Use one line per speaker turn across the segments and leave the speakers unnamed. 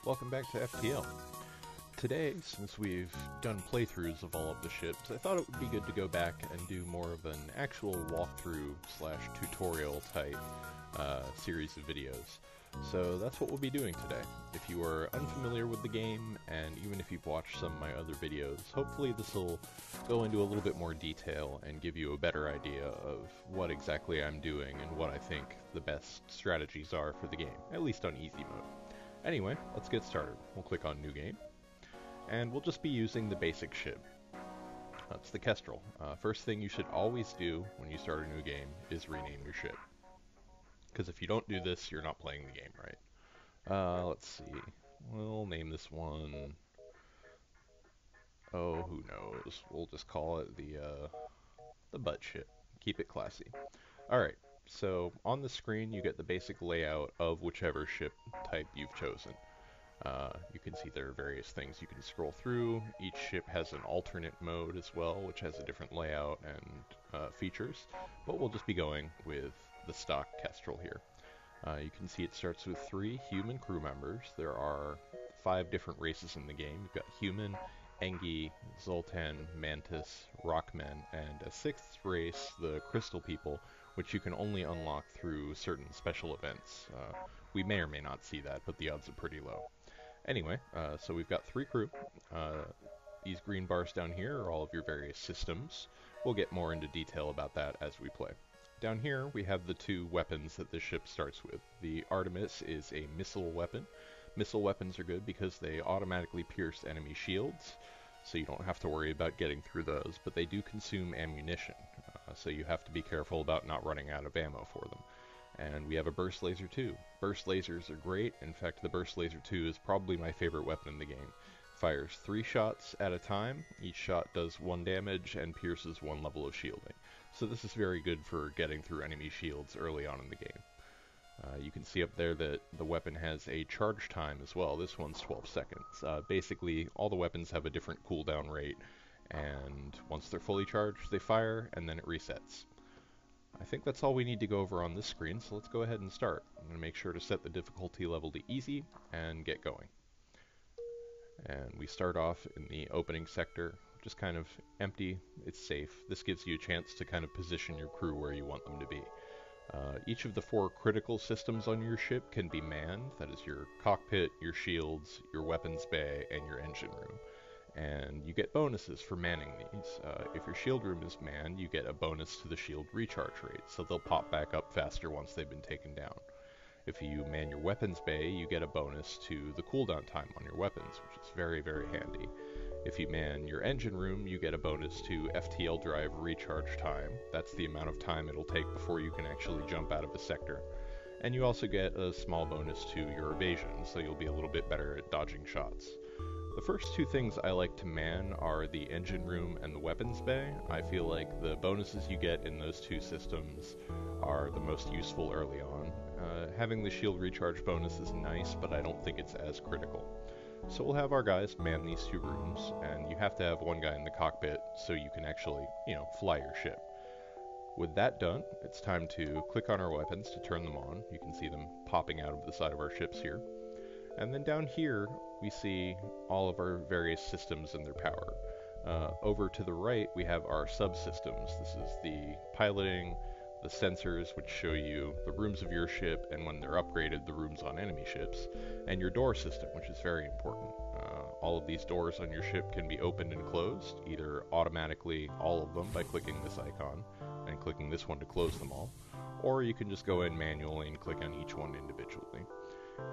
welcome back to FTL. Today, since we've done playthroughs of all of the ships, I thought it would be good to go back and do more of an actual walkthrough slash tutorial type series of videos. So that's what we'll be doing today. If you are unfamiliar with the game, and even if you've watched some of my other videos, hopefully this will go into a little bit more detail and give you a better idea of what exactly I'm doing and what I think the best strategies are for the game, at least on easy mode. Anyway, let's get started. We'll click on New Game, and we'll just be using the basic ship. That's the Kestrel. First thing you should always do when you start a new game is rename your ship. Because if you don't do this, you're not playing the game right. Let's see. We'll name this one... Oh, who knows? We'll just call it the butt ship. Keep it classy. Alright, so on the screen you get the basic layout of whichever ship type you've chosen. You can see there are various things you can scroll through. Each ship has an alternate mode as well, which has a different layout and features, but we'll just be going with the stock Kestrel here. You can see it starts with 3 human crew members. There are 5 different races in the game. You've got human, Engi, Zoltan, Mantis, Rockmen, and a 6th race, the Crystal People, which you can only unlock through certain special events. We may or may not see that, but the odds are pretty low. Anyway, so we've got 3 crew. These green bars down here are all of your various systems. We'll get more into detail about that as we play. Down here we have the 2 weapons that the ship starts with. The Artemis is a missile weapon. Missile weapons are good because they automatically pierce enemy shields, so you don't have to worry about getting through those, but they do consume ammunition, so you have to be careful about not running out of ammo for them. And we have a burst laser too. Burst lasers are great. In fact, the burst laser 2 is probably my favorite weapon in the game. Fires 3 shots at a time. Each shot does 1 damage and pierces 1 level of shielding. So this is very good for getting through enemy shields early on in the game. You can see up there that the weapon has a charge time as well. This one's 12 seconds. Basically, all the weapons have a different cooldown rate, and once they're fully charged, they fire, and then it resets. I think that's all we need to go over on this screen, so let's go ahead and start. I'm going to make sure to set the difficulty level to easy and get going. And we start off in the opening sector, just kind of empty. It's safe. This gives you a chance to kind of position your crew where you want them to be. Each of the 4 critical systems on your ship can be manned. That is your cockpit, your shields, your weapons bay, and your engine room. And you get bonuses for manning these. If your shield room is manned, you get a bonus to the shield recharge rate, so they'll pop back up faster once they've been taken down. If you man your weapons bay, you get a bonus to the cooldown time on your weapons, which is very, very handy. If you man your engine room, you get a bonus to FTL drive recharge time. That's the amount of time it'll take before you can actually jump out of a sector. And you also get a small bonus to your evasion, so you'll be a little bit better at dodging shots. The first 2 things I like to man are the engine room and the weapons bay. I feel like the bonuses you get in those 2 systems are the most useful early on. Having the shield recharge bonus is nice, but I don't think it's as critical. So we'll have our guys man these 2 rooms, and you have to have 1 guy in the cockpit so you can actually, fly your ship. With that done, it's time to click on our weapons to turn them on. You can see them popping out of the side of our ships here. And then down here, we see all of our various systems and their power. Over to the right, we have our subsystems. This is the piloting, the sensors, which show you the rooms of your ship, and when they're upgraded, the rooms on enemy ships, and your door system, which is very important. All of these doors on your ship can be opened and closed, either automatically, all of them, by clicking this icon, and clicking this one to close them all, or you can just go in manually and click on each one individually.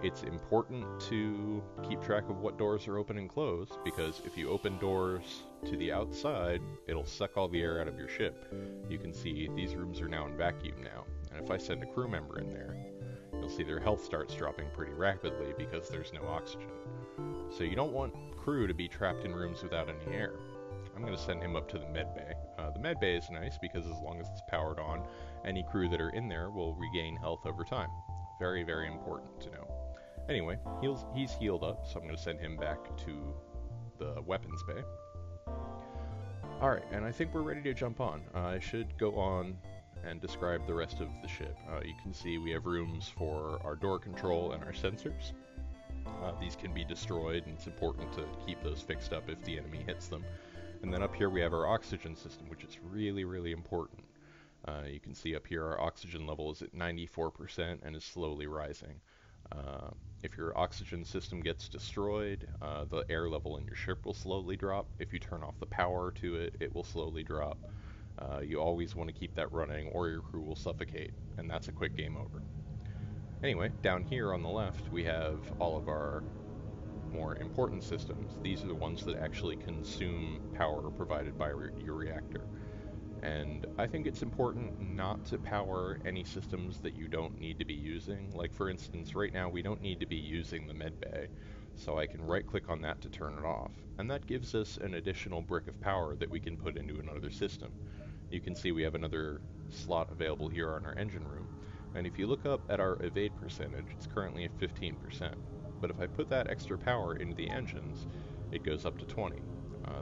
It's important to keep track of what doors are open and closed, because if you open doors to the outside, it'll suck all the air out of your ship. You can see these rooms are now in vacuum now, and if I send a crew member in there, you'll see their health starts dropping pretty rapidly because there's no oxygen. So you don't want crew to be trapped in rooms without any air. I'm going to send him up to the med bay. The med bay is nice because as long as it's powered on, any crew that are in there will regain health over time. Very, very important to know. Anyway, he's healed up, so I'm going to send him back to the weapons bay. Alright, and I think we're ready to jump on. I should go on and describe the rest of the ship. You can see we have rooms for our door control and our sensors. These can be destroyed, and it's important to keep those fixed up if the enemy hits them. And then up here we have our oxygen system, which is really, really important. You can see up here our oxygen level is at 94% and is slowly rising. If your oxygen system gets destroyed, the air level in your ship will slowly drop. If you turn off the power to it, it will slowly drop. You always want to keep that running or your crew will suffocate, and that's a quick game over. Anyway, down here on the left we have all of our more important systems. These are the ones that actually consume power provided by your reactor. And I think it's important not to power any systems that you don't need to be using. Like for instance, right now we don't need to be using the med bay, so I can right click on that to turn it off. And that gives us an additional brick of power that we can put into another system. You can see we have another slot available here on our engine room. And if you look up at our evade percentage, it's currently at 15%. But if I put that extra power into the engines, it goes up to 20.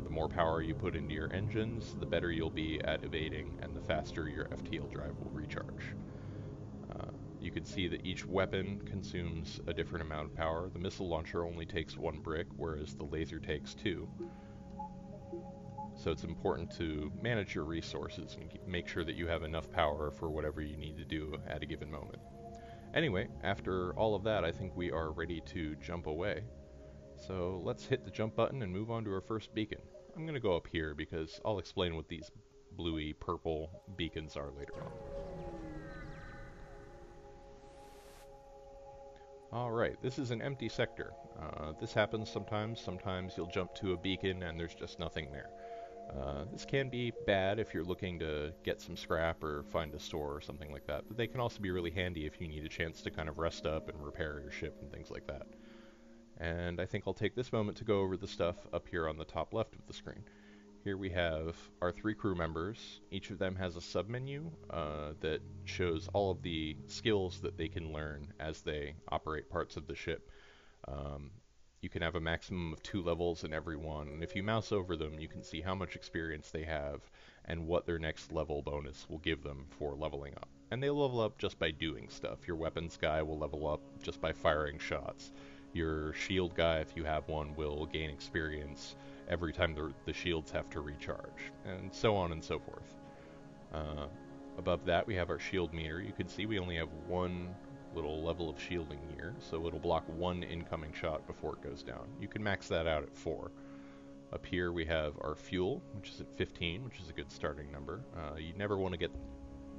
The more power you put into your engines, the better you'll be at evading, and the faster your FTL drive will recharge. You can see that each weapon consumes a different amount of power. The missile launcher only takes 1 brick, whereas the laser takes 2. So it's important to manage your resources and make sure that you have enough power for whatever you need to do at a given moment. Anyway, after all of that, I think we are ready to jump away. So let's hit the jump button and move on to our first beacon. I'm going to go up here because I'll explain what these bluey purple beacons are later on. Alright, this is an empty sector. This happens sometimes. Sometimes you'll jump to a beacon and there's just nothing there. This can be bad if you're looking to get some scrap or find a store or something like that, but they can also be really handy if you need a chance to kind of rest up and repair your ship and things like that. And I think I'll take this moment to go over the stuff up here on the top left of the screen. Here we have our 3 crew members. Each of them has a submenu that shows all of the skills that they can learn as they operate parts of the ship. You can have a maximum of 2 levels in every one, and if you mouse over them, you can see how much experience they have and what their next level bonus will give them for leveling up. And they level up just by doing stuff. Your weapons guy will level up just by firing shots. Your shield guy, if you have one, will gain experience every time the shields have to recharge, and so on and so forth. Above that, we have our shield meter. You can see we only have 1 little level of shielding here, so it'll block 1 incoming shot before it goes down. You can max that out at 4. Up here we have our fuel, which is at 15, which is a good starting number. You never want to get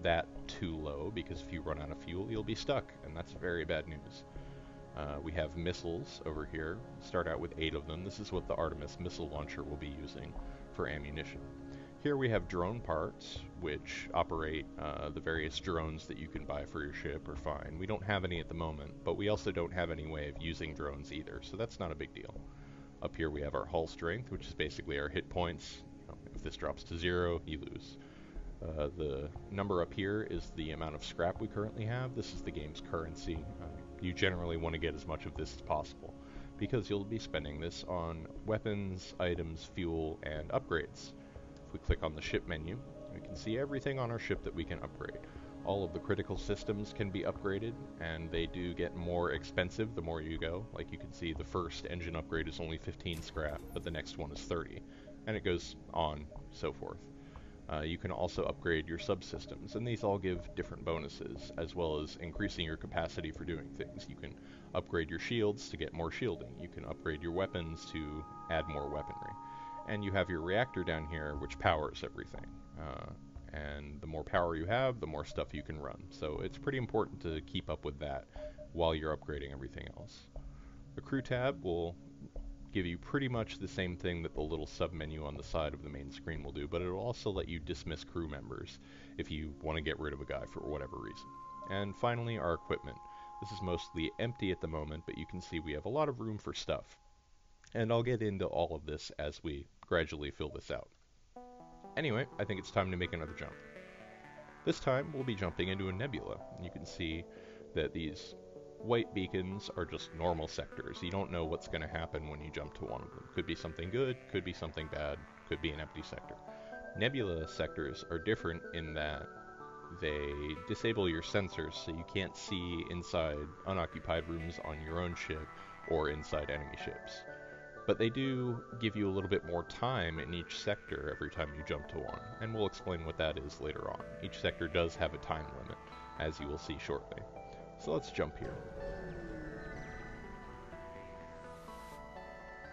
that too low, because if you run out of fuel, you'll be stuck, and that's very bad news. We have missiles over here. Start out with 8 of them. This is what the Artemis missile launcher will be using for ammunition. Here we have drone parts, which operate the various drones that you can buy for your ship or fine. We don't have any at the moment, but we also don't have any way of using drones either, so that's not a big deal. Up here we have our hull strength, which is basically our hit points. If this drops to 0, you lose. The number up here is the amount of scrap we currently have. This is the game's currency. You generally want to get as much of this as possible, because you'll be spending this on weapons, items, fuel, and upgrades. If we click on the ship menu, we can see everything on our ship that we can upgrade. All of the critical systems can be upgraded, and they do get more expensive the more you go. Like you can see the first engine upgrade is only 15 scrap, but the next one is 30, and it goes on, so forth. You can also upgrade your subsystems, and these all give different bonuses, as well as increasing your capacity for doing things. You can upgrade your shields to get more shielding. You can upgrade your weapons to add more weaponry. And you have your reactor down here, which powers everything. And the more power you have, the more stuff you can run. So it's pretty important to keep up with that while you're upgrading everything else. The crew tab will give you pretty much the same thing that the little sub-menu on the side of the main screen will do, but it'll also let you dismiss crew members if you want to get rid of a guy for whatever reason. And finally, our equipment. This is mostly empty at the moment, but you can see we have a lot of room for stuff. And I'll get into all of this as we gradually fill this out. Anyway, I think it's time to make another jump. This time, we'll be jumping into a nebula. You can see that these white beacons are just normal sectors. You don't know what's going to happen when you jump to one of them. Could be something good, could be something bad, could be an empty sector. Nebula sectors are different in that they disable your sensors, so you can't see inside unoccupied rooms on your own ship or inside enemy ships. But they do give you a little bit more time in each sector every time you jump to one, and we'll explain what that is later on. Each sector does have a time limit, as you will see shortly. So let's jump here.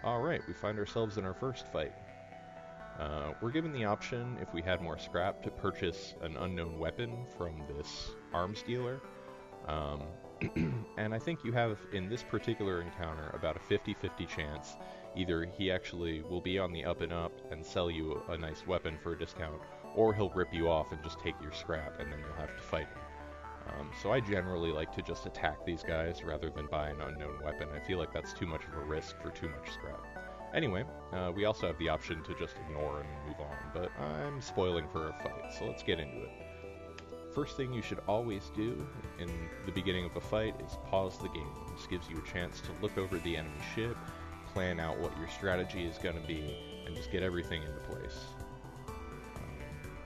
Alright, we find ourselves in our first fight. We're given the option, if we had more scrap, to purchase an unknown weapon from this arms dealer. And I think you have, in this particular encounter, about a 50-50 chance. Either he actually will be on the up and up and sell you a nice weapon for a discount, or he'll rip you off and just take your scrap, and then you'll have to fight him. So I generally like to just attack these guys rather than buy an unknown weapon. I feel like that's too much of a risk for too much scrap. Anyway, we also have the option to just ignore him and move on, but I'm spoiling for a fight, so let's get into it. First thing you should always do in the beginning of a fight is pause the game. This gives you a chance to look over the enemy ship, plan out what your strategy is going to be, and just get everything into place.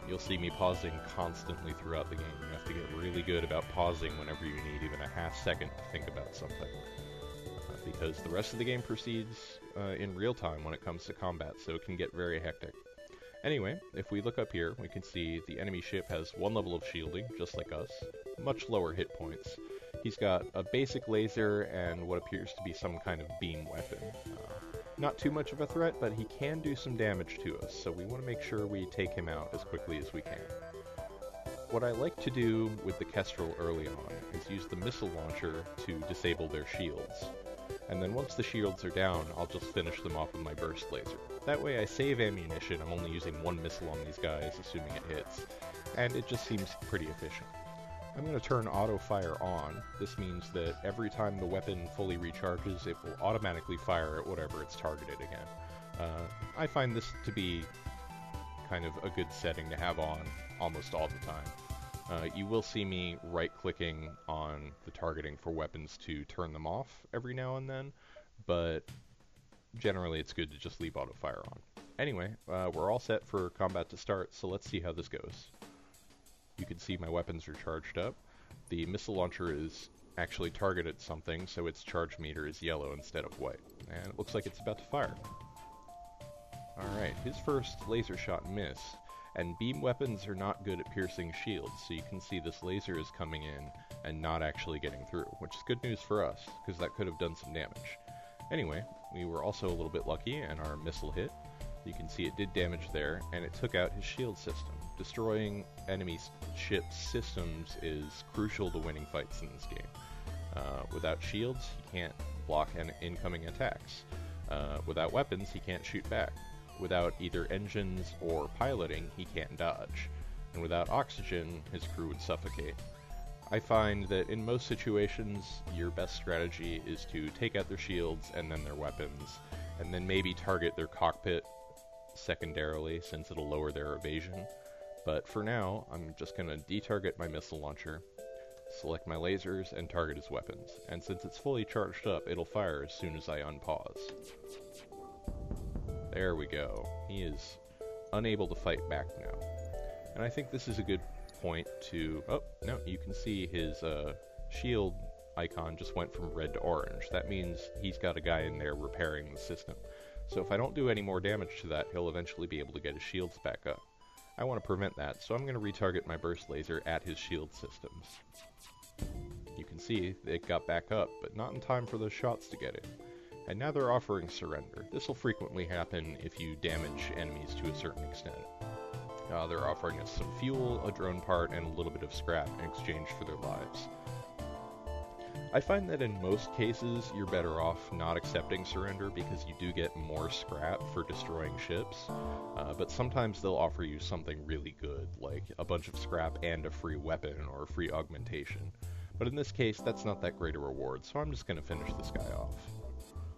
You'll see me pausing constantly throughout the game. You have to get really good about pausing whenever you need even a half second to think about something. Because the rest of the game proceeds in real time when it comes to combat, so it can get very hectic. Anyway, if we look up here, we can see the enemy ship has one level of shielding, just like us, much lower hit points. He's got a basic laser and what appears to be some kind of beam weapon. Not too much of a threat, but he can do some damage to us, so we want to make sure we take him out as quickly as we can. What I like to do with the Kestrel early on is use the missile launcher to disable their shields. And then once the shields are down, I'll just finish them off with my burst laser. That way I save ammunition. I'm only using one missile on these guys, assuming it hits, and it just seems pretty efficient. I'm going to turn auto fire on. This means that every time the weapon fully recharges, it will automatically fire at whatever it's targeted again. I find this to be kind of a good setting to have on almost all the time. You will see me right-clicking on the targeting for weapons to turn them off every now and then, but generally it's good to just leave auto fire on. Anyway, we're all set for combat to start, so let's see how this goes. You can see my weapons are charged up. The missile launcher is actually targeted something, so its charge meter is yellow instead of white. And it looks like it's about to fire. Alright, his first laser shot missed. And beam weapons are not good at piercing shields, so you can see this laser is coming in and not actually getting through, which is good news for us, because that could have done some damage. Anyway, we were also a little bit lucky, and our missile hit. You can see it did damage there, and it took out his shield system. Destroying enemy ships' systems is crucial to winning fights in this game. Without shields, he can't block incoming attacks. Without weapons, he can't shoot back. Without either engines or piloting, he can't dodge. And without oxygen, his crew would suffocate. I find that in most situations, your best strategy is to take out their shields and then their weapons, and then maybe target their cockpit secondarily, since it'll lower their evasion. But for now, I'm just going to detarget my missile launcher, select my lasers, and target his weapons. And since it's fully charged up, it'll fire as soon as I unpause. There we go. He is unable to fight back now. And I think this is a good point to... Oh, no, you can see his shield icon just went from red to orange. That means he's got a guy in there repairing the system. So if I don't do any more damage to that, he'll eventually be able to get his shields back up. I want to prevent that, so I'm going to retarget my burst laser at his shield systems. You can see it got back up, but not in time for those shots to get in. And now they're offering surrender. This will frequently happen if you damage enemies to a certain extent. They're offering us some fuel, a drone part, and a little bit of scrap in exchange for their lives. I find that in most cases, you're better off not accepting surrender because you do get more scrap for destroying ships, but sometimes they'll offer you something really good, like a bunch of scrap and a free weapon or a free augmentation. But in this case, that's not that great a reward, so I'm just going to finish this guy off.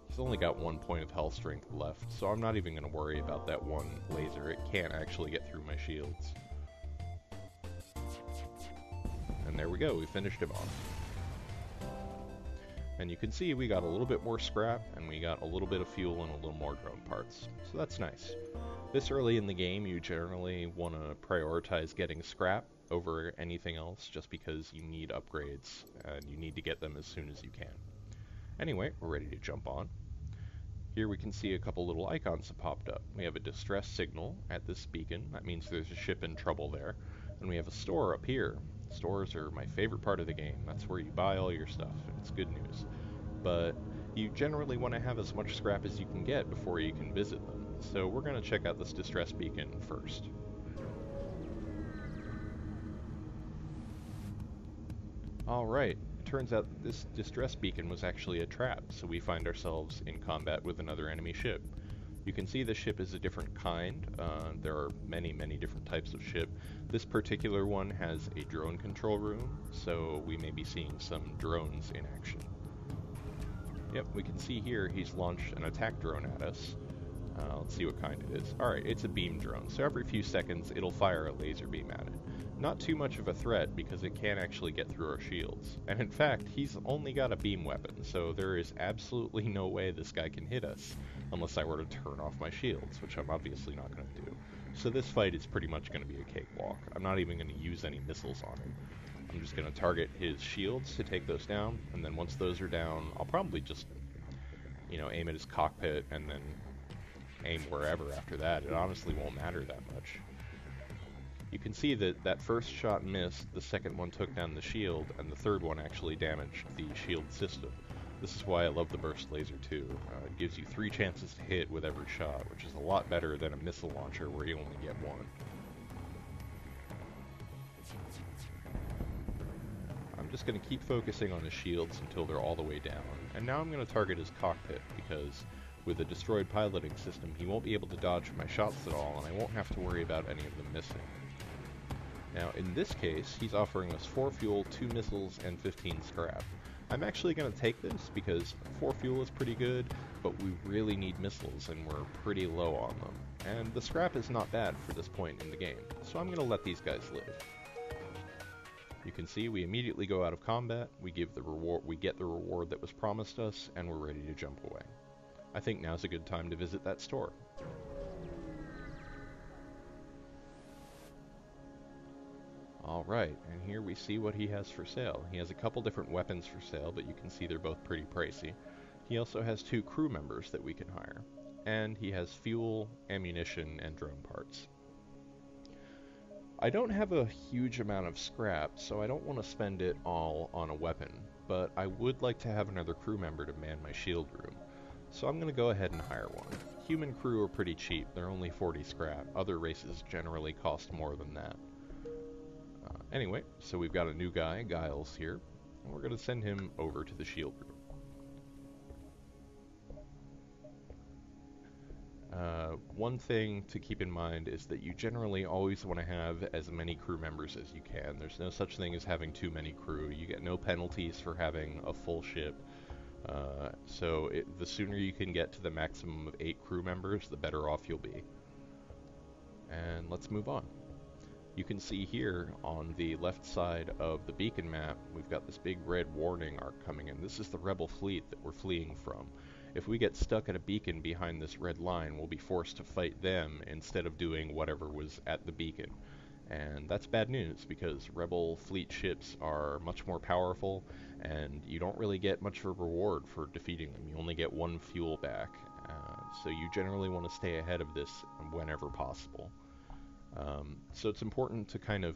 He's only got 1 point of health strength left, so I'm not even going to worry about that one laser. It can't actually get through my shields. And there we go, we finished him off. And you can see we got a little bit more scrap, and we got a little bit of fuel and a little more drone parts. So that's nice. This early in the game, you generally want to prioritize getting scrap over anything else, just because you need upgrades, and you need to get them as soon as you can. Anyway, we're ready to jump on. Here we can see a couple little icons have popped up. We have a distress signal at this beacon. That means there's a ship in trouble there. And we have a store up here. Stores are my favorite part of the game. That's where you buy all your stuff, and it's good news. But you generally want to have as much scrap as you can get before you can visit them. So we're going to check out this distress beacon first. Alright, it turns out that this distress beacon was actually a trap, so we find ourselves in combat with another enemy ship. You can see the ship is a different kind. There are many different types of ship. This particular one has a drone control room, so we may be seeing some drones in action. Yep, we can see here he's launched an attack drone at us. Let's see what kind it is. Alright, it's a beam drone, so every few seconds it'll fire a laser beam at it. Not too much of a threat because it can't actually get through our shields. And in fact, he's only got a beam weapon, so there is absolutely no way this guy can hit us unless I were to turn off my shields, which I'm obviously not going to do. So this fight is pretty much going to be a cakewalk. I'm not even going to use any missiles on him. I'm just going to target his shields to take those down, and then once those are down, I'll probably just, aim at his cockpit and then aim wherever after that. It honestly won't matter that much. You can see that that first shot missed, the second one took down the shield, and the third one actually damaged the shield system. This is why I love the burst laser too. It gives you 3 chances to hit with every shot, which is a lot better than a missile launcher where you only get 1. I'm just going to keep focusing on his shields until they're all the way down. And now I'm going to target his cockpit, because with a destroyed piloting system, he won't be able to dodge my shots at all, and I won't have to worry about any of them missing. Now, in this case, he's offering us 4 fuel, 2 missiles, and 15 scrap. I'm actually going to take this because 4 fuel is pretty good, but we really need missiles, and we're pretty low on them. And the scrap is not bad for this point in the game, so I'm going to let these guys live. You can see we immediately go out of combat, we get the reward that was promised us, and we're ready to jump away. I think now's a good time to visit that store. Alright, and here we see what he has for sale. He has a couple different weapons for sale, but you can see they're both pretty pricey. He also has 2 crew members that we can hire. And he has fuel, ammunition, and drone parts. I don't have a huge amount of scrap, so I don't want to spend it all on a weapon, but I would like to have another crew member to man my shield room. So I'm going to go ahead and hire one. Human crew are pretty cheap, they're only 40 scrap. Other races generally cost more than that. Anyway, so we've got a new guy, Giles, here, and we're going to send him over to the shield room. One thing to keep in mind is that you generally always want to have as many crew members as you can. There's no such thing as having too many crew. You get no penalties for having a full ship. So the sooner you can get to the maximum of 8 crew members, the better off you'll be. And let's move on. You can see here on the left side of the beacon map, we've got this big red warning arc coming in. This is the rebel fleet that we're fleeing from. If we get stuck at a beacon behind this red line, we'll be forced to fight them instead of doing whatever was at the beacon. And that's bad news, because rebel fleet ships are much more powerful, and you don't really get much of a reward for defeating them. You only get 1 fuel back, so you generally want to stay ahead of this whenever possible. So it's important to kind of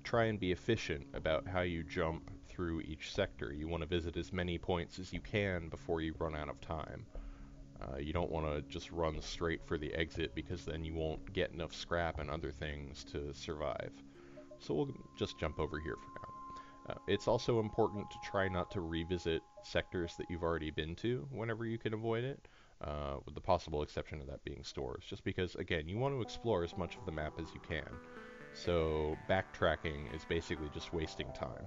try and be efficient about how you jump through each sector. You want to visit as many points as you can before you run out of time. You don't want to just run straight for the exit, because then you won't get enough scrap and other things to survive. So we'll just jump over here for now. It's also important to try not to revisit sectors that you've already been to whenever you can avoid it. With the possible exception of that being stores, just because, again, you want to explore as much of the map as you can. So backtracking is basically just wasting time.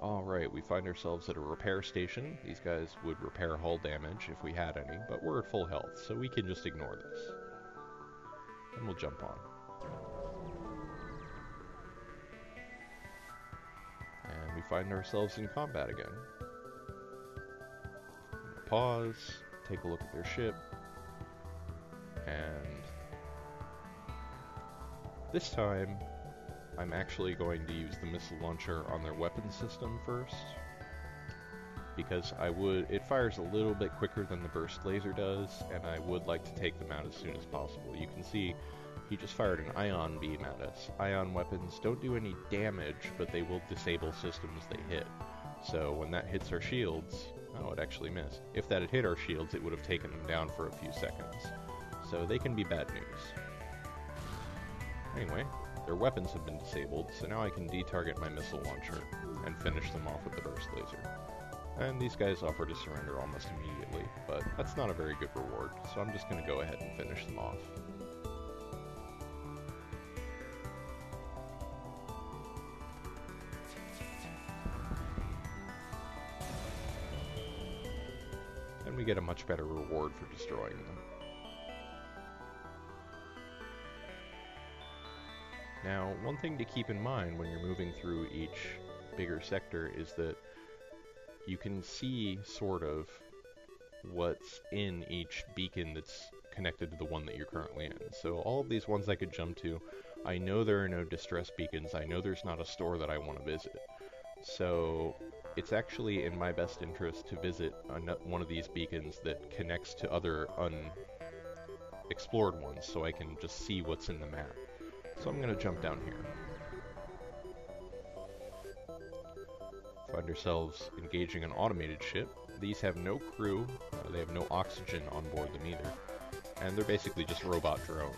Alright, we find ourselves at a repair station. These guys would repair hull damage if we had any, but we're at full health, so we can just ignore this. And we'll jump on. And we find ourselves in combat again. Pause, take a look at their ship, and this time I'm actually going to use the missile launcher on their weapons system first, because it fires a little bit quicker than the burst laser does, and I would like to take them out as soon as possible. You can see he just fired an ion beam at us. Ion weapons don't do any damage, but they will disable systems they hit. So when that hits our shields, oh, it actually missed. If that had hit our shields, it would have taken them down for a few seconds. So they can be bad news. Anyway, their weapons have been disabled, so now I can detarget my missile launcher and finish them off with the burst laser. And these guys offer to surrender almost immediately, but that's not a very good reward, so I'm just going to go ahead and finish them off. And we get a much better reward for destroying them. Now, one thing to keep in mind when you're moving through each bigger sector is that you can see sort of what's in each beacon that's connected to the one that you're currently in. So all of these ones I could jump to, I know there are no distress beacons, I know there's not a store that I want to visit. So it's actually in my best interest to visit one of these beacons that connects to other unexplored ones, so I can just see what's in the map. So I'm going to jump down here. Find ourselves engaging an automated ship. These have no crew, they have no oxygen on board them either, and they're basically just robot drones.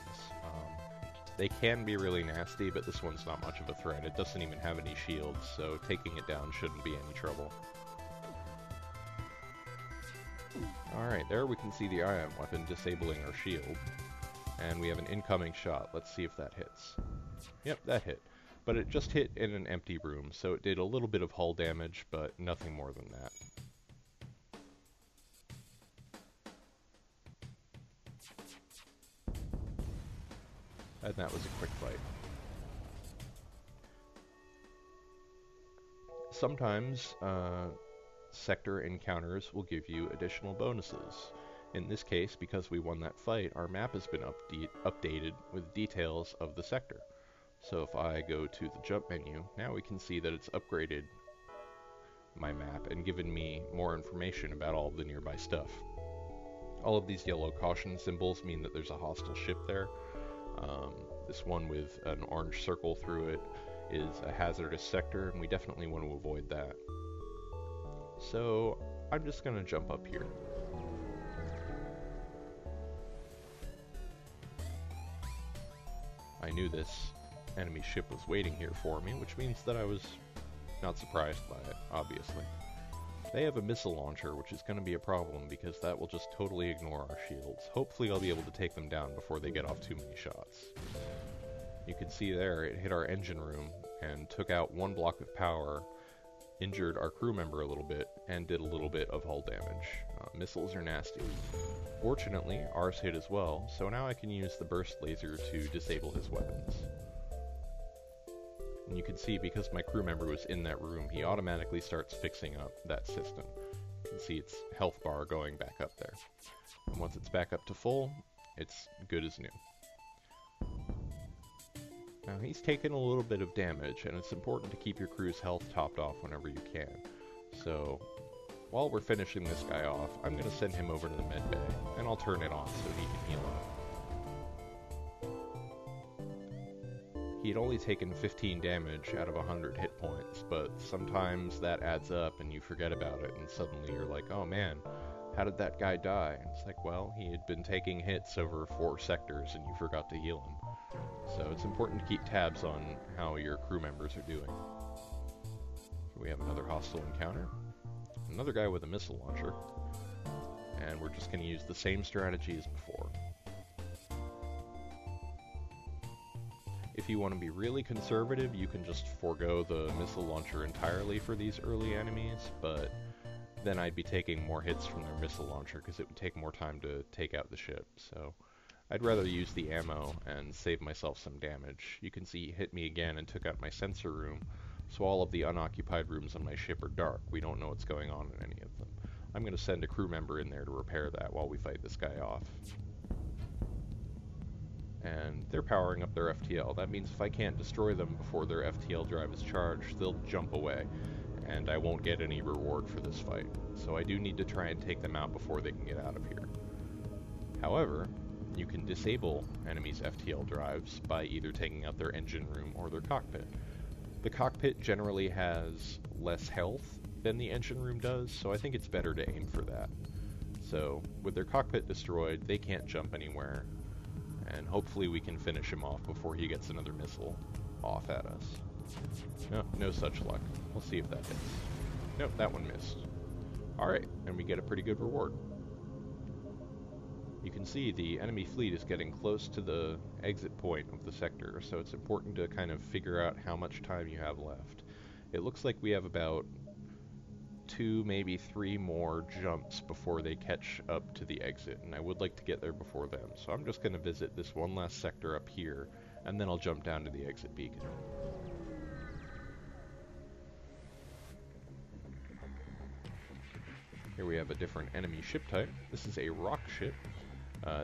They can be really nasty, but this one's not much of a threat. It doesn't even have any shields, so taking it down shouldn't be any trouble. Alright, there we can see the ion weapon disabling our shield, and we have an incoming shot. Let's see if that hits. Yep, that hit. But it just hit in an empty room, so it did a little bit of hull damage, but nothing more than that. And that was a quick fight. Sometimes sector encounters will give you additional bonuses. In this case, because we won that fight, our map has been updated with details of the sector. So if I go to the jump menu, now we can see that it's upgraded my map and given me more information about all of the nearby stuff. All of these yellow caution symbols mean that there's a hostile ship there. This one with an orange circle through it is a hazardous sector, and we definitely want to avoid that. So I'm just going to jump up here. I knew this enemy ship was waiting here for me, which means that I was not surprised by it, obviously. They have a missile launcher, which is going to be a problem because that will just totally ignore our shields. Hopefully I'll be able to take them down before they get off too many shots. You can see there, it hit our engine room and took out one block of power, injured our crew member a little bit, and did a little bit of hull damage. Missiles are nasty. Fortunately, ours hit as well, so now I can use the burst laser to disable his weapons. And you can see, because my crew member was in that room, he automatically starts fixing up that system. You can see its health bar going back up there. And once it's back up to full, it's good as new. Now he's taken a little bit of damage, and it's important to keep your crew's health topped off whenever you can. So, while we're finishing this guy off, I'm going to send him over to the med bay, and I'll turn it on so he can heal up. He had only taken 15 damage out of 100 hit points, but sometimes that adds up and you forget about it, and suddenly you're like, oh man, how did that guy die? And it's like, well, he had been taking hits over 4 sectors and you forgot to heal him. So it's important to keep tabs on how your crew members are doing. So we have another hostile encounter. Another guy with a missile launcher. And we're just going to use the same strategy as before. If you want to be really conservative, you can just forego the missile launcher entirely for these early enemies, but then I'd be taking more hits from their missile launcher because it would take more time to take out the ship. So I'd rather use the ammo and save myself some damage. You can see he hit me again and took out my sensor room, so all of the unoccupied rooms on my ship are dark. We don't know what's going on in any of them. I'm going to send a crew member in there to repair that while we fight this guy off. and they're powering up their FTL. That means if I can't destroy them before their FTL drive is charged, they'll jump away, and I won't get any reward for this fight. So I do need to try and take them out before they can get out of here. However, you can disable enemies' FTL drives by either taking out their engine room or their cockpit. The cockpit generally has less health than the engine room does, so I think it's better to aim for that. So, with their cockpit destroyed, they can't jump anywhere, and hopefully we can finish him off before he gets another missile off at us. No, no such luck. We'll see if that hits. Nope, that one missed. Alright, and we get a pretty good reward. You can see the enemy fleet is getting close to the exit point of the sector, so it's important to kind of figure out how much time you have left. It looks like we have about 2, maybe 3 more jumps before they catch up to the exit, and I would like to get there before them. So I'm just going to visit this one last sector up here, and then I'll jump down to the exit beacon. Here we have a different enemy ship type. This is a rock ship.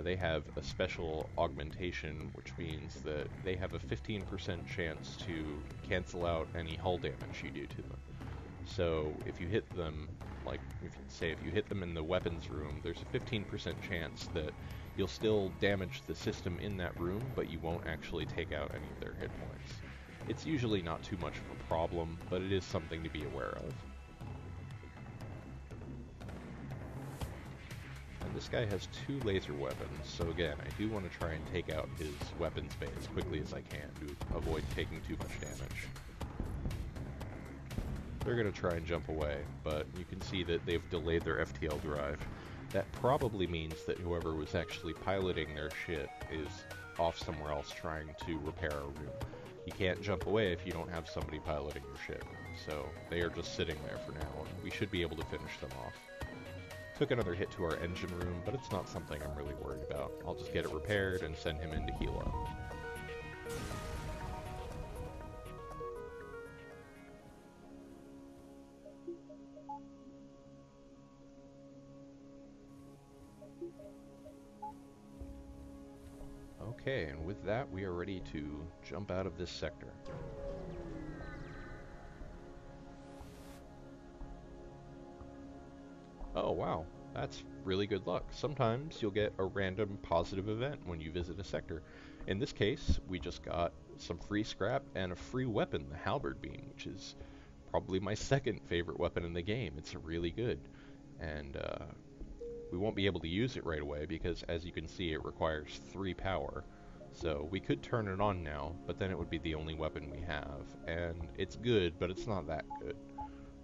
They have a special augmentation, which means that they have a 15% chance to cancel out any hull damage you do to them. So if you hit them, like if you hit them in the weapons room, there's a 15% chance that you'll still damage the system in that room, but you won't actually take out any of their hit points. It's usually not too much of a problem, but it is something to be aware of. This guy has 2 laser weapons, so again, I do want to try and take out his weapons bay as quickly as I can to avoid taking too much damage. They're going to try and jump away, but you can see that they've delayed their FTL drive. That probably means that whoever was actually piloting their ship is off somewhere else trying to repair a room. You can't jump away if you don't have somebody piloting your ship, so they are just sitting there for now, and we should be able to finish them off. Took another hit to our engine room, but it's not something I'm really worried about. I'll just get it repaired and send him in to heal up. Okay, and with that, we are ready to jump out of this sector. Oh wow, that's really good luck. Sometimes you'll get a random positive event when you visit a sector. In this case, we just got some free scrap and a free weapon, the halberd beam, which is probably my second favorite weapon in the game. It's really good. And we won't be able to use it right away because, as you can see, it requires 3 power. So we could turn it on now, but then it would be the only weapon we have. And it's good, but it's not that good.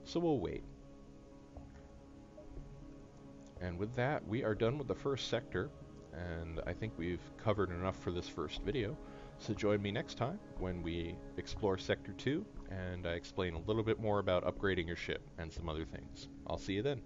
So we'll wait. And with that, we are done with the first sector, and I think we've covered enough for this first video. So join me next time when we explore Sector 2, and I explain a little bit more about upgrading your ship and some other things. I'll see you then.